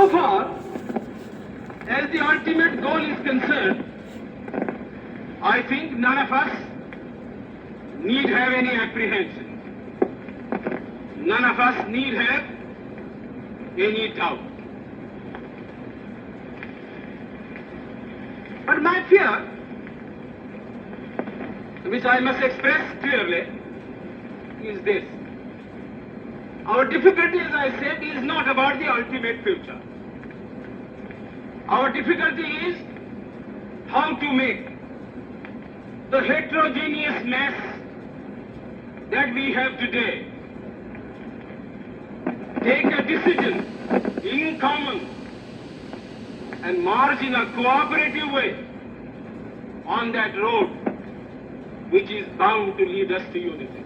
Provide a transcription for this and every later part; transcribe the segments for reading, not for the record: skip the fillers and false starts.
So far, as the ultimate goal is concerned, I think none of us need have any apprehension. None of us need have any doubt. But my fear, which I must express clearly, is this. Our difficulty, as I said, is not about the ultimate future. Our difficulty is how to make the heterogeneous mass that we have today take a decision in common and march in a cooperative way on that road which is bound to lead us to unity.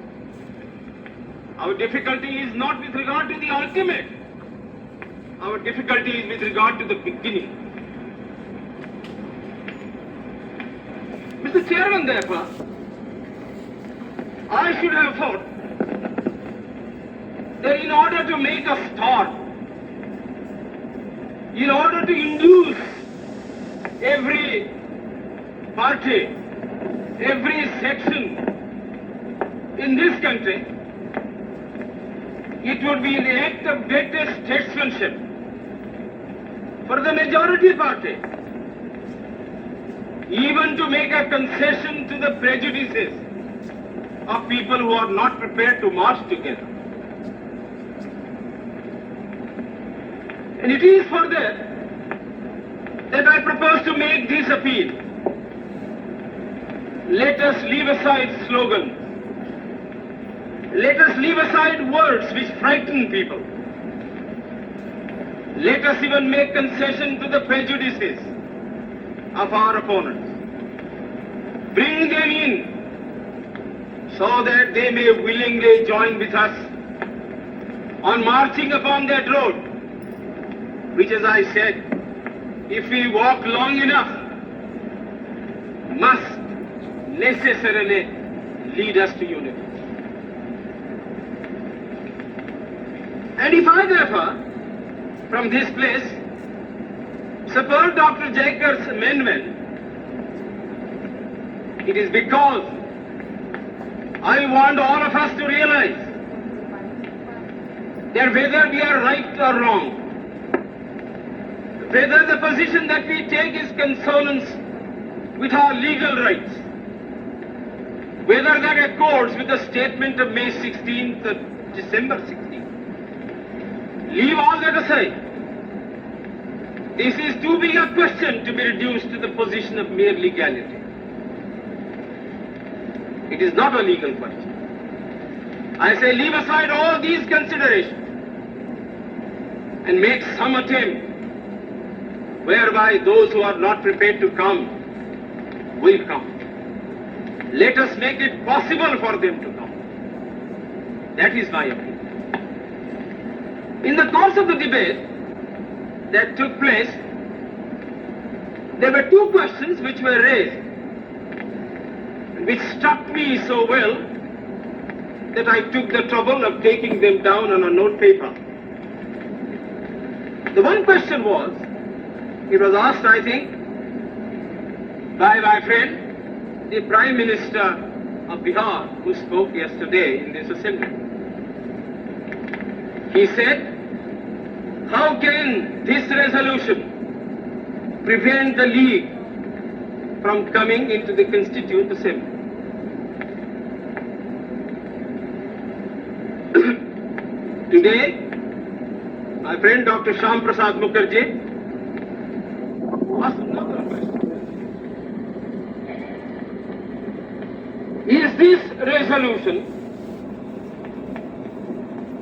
Our difficulty is not with regard to the ultimate. Our difficulty is with regard to the beginning. Mr. Chairman, therefore, I should have thought that in order to make a start, in order to induce every party, every section in this country, it would be an act of greatest statesmanship for the majority party even to make a concession to the prejudices of people who are not prepared to march together. And it is for that I propose to make this appeal. Let us leave aside slogans. Let us leave aside words which frighten people. Let us even make concession to the prejudices of our opponents. Bring them in so that they may willingly join with us on marching upon that road, which, as I said, if we walk long enough, must necessarily lead us to unity. And if I therefore, from this place, support Dr. Jacob's amendment, it is because I want all of us to realize that whether we are right or wrong, whether the position that we take is consonance with our legal rights, whether that accords with the statement of May 16th or December 16th, leave all that aside. This is too big a question to be reduced to the position of mere legality. It is not a legal question. I say leave aside all these considerations and make some attempt whereby those who are not prepared to come will come. Let us make it possible for them to come. That is my opinion. In the course of the debate that took place, there were two questions which were raised, which struck me so well that I took the trouble of taking them down on a note paper. The one question was, it was asked, I think, by my friend, the Prime Minister of Bihar, who spoke yesterday in this assembly. He said, how can this resolution prevent the League from coming into the Constituent Assembly? Today, my friend Dr. Shyam Prasad Mukherjee asked another question. Is this resolution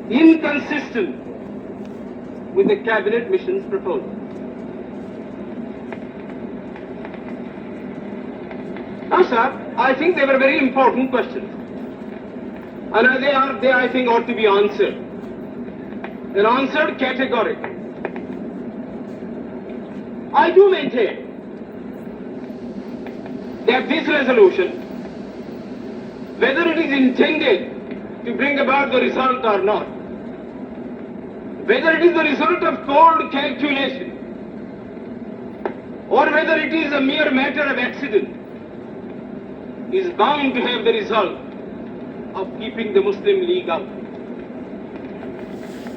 inconsistent with the Cabinet Mission's proposal? Now, sir, I think they were very important questions. And they I think, ought to be answered. They're answered categorically. I do maintain that this resolution, whether it is intended to bring about the result or not, whether it is the result of cold calculation or whether it is a mere matter of accident, is bound to have the result of keeping the Muslim League out.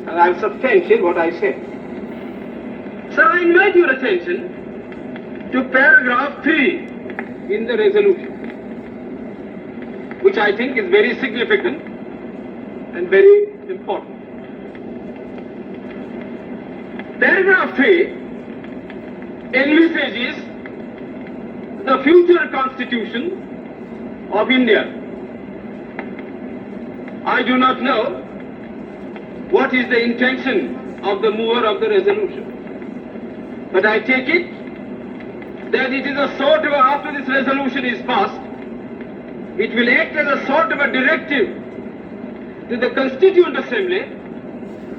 And I'll substantiate what I say. Sir, I invite your attention to paragraph 3 in the resolution, which I think is very significant and very important. Paragraph 3 envisages the future constitution of India. I do not know what is the intention of the mover of the resolution, but I take it that it is a sort of, after this resolution is passed, it will act as a sort of a directive to the Constituent Assembly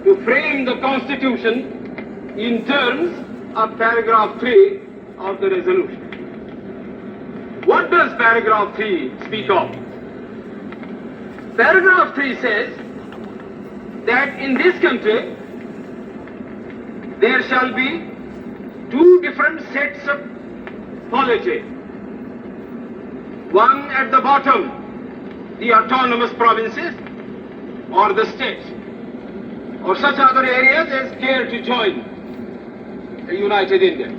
to frame the Constitution in terms of paragraph 3 of the resolution. What does paragraph 3 speak of? Paragraph 3 says that in this country there shall be two different sets of polity. One at the bottom, the autonomous provinces or the states, or such other areas as care to join a united India.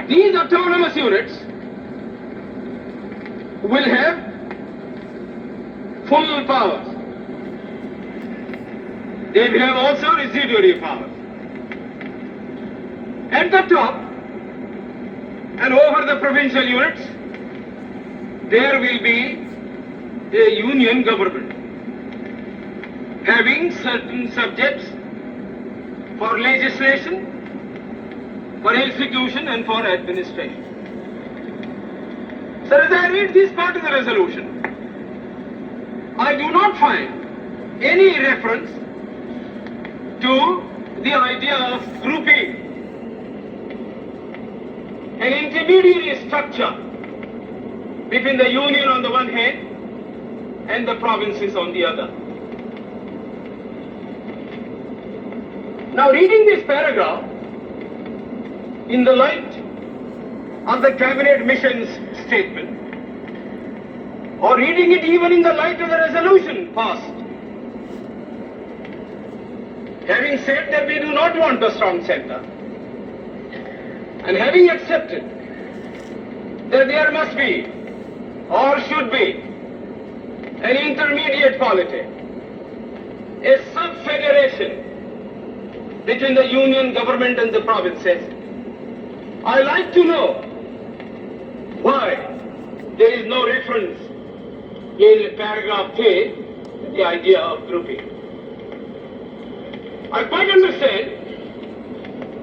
These autonomous units will have full powers. They will have also residuary powers. At the top and over the provincial units, there will be a union government having certain subjects for legislation, for execution and for administration. So as I read this part of the resolution, I do not find any reference to the idea of grouping, an intermediary structure between the union on the one hand and the provinces on the other. Now, reading this paragraph in the light of the cabinet mission's statement, or reading it even in the light of the resolution passed, having said that we do not want a strong center, and having accepted that there must be or should be an intermediate polity, a sub-federation between the union government and the provinces, I like to know why there is no reference in paragraph 3 to the idea of grouping. I quite understand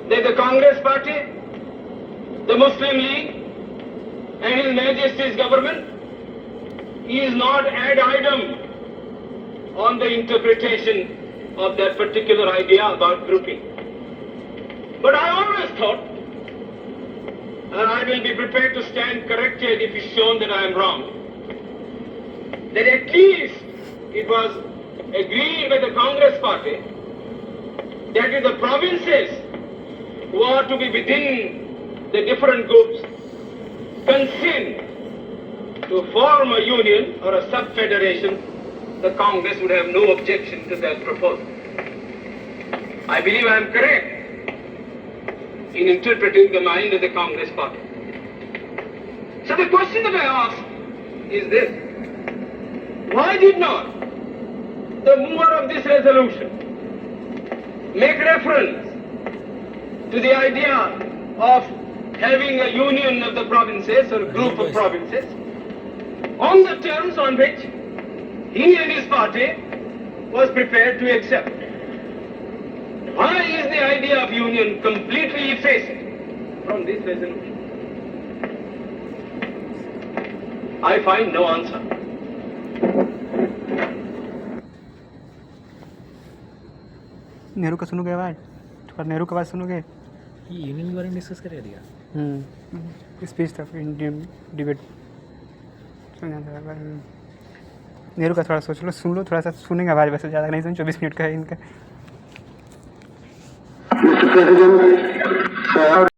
that the Congress party, the Muslim League, and His Majesty's government is not ad idem on the interpretation of that particular idea about grouping. But I always thought, and I will be prepared to stand corrected if it's shown that I am wrong, that at least it was agreed by the Congress party that if the provinces who are to be within the different groups consent to form a union or a sub-federation, the Congress would have no objection to that proposal. I believe I am correct in interpreting the mind of the Congress party. So the question that I ask is this: why did not the mover of this resolution make reference to the idea of having a union of the provinces or group of provinces on the terms on which he and his party was prepared to accept? Why is the idea of union completely effaced from this resolution? I find no answer. Nehru का सुनोगे आवाज़? थोड़ा नेहरू की आवाज़ सुनोगे? ये union के बारे में डिस्कस कर दिया। स्पीच था इंडियन डिबेट। नेहरू का थोड़ा सोच लो, सुन लो, थोड़ा सा सुनेंगे आवाज़, वैसे ज़्यादा नहीं सुन, 24 मिनट का है इनका। Mr. President, sir,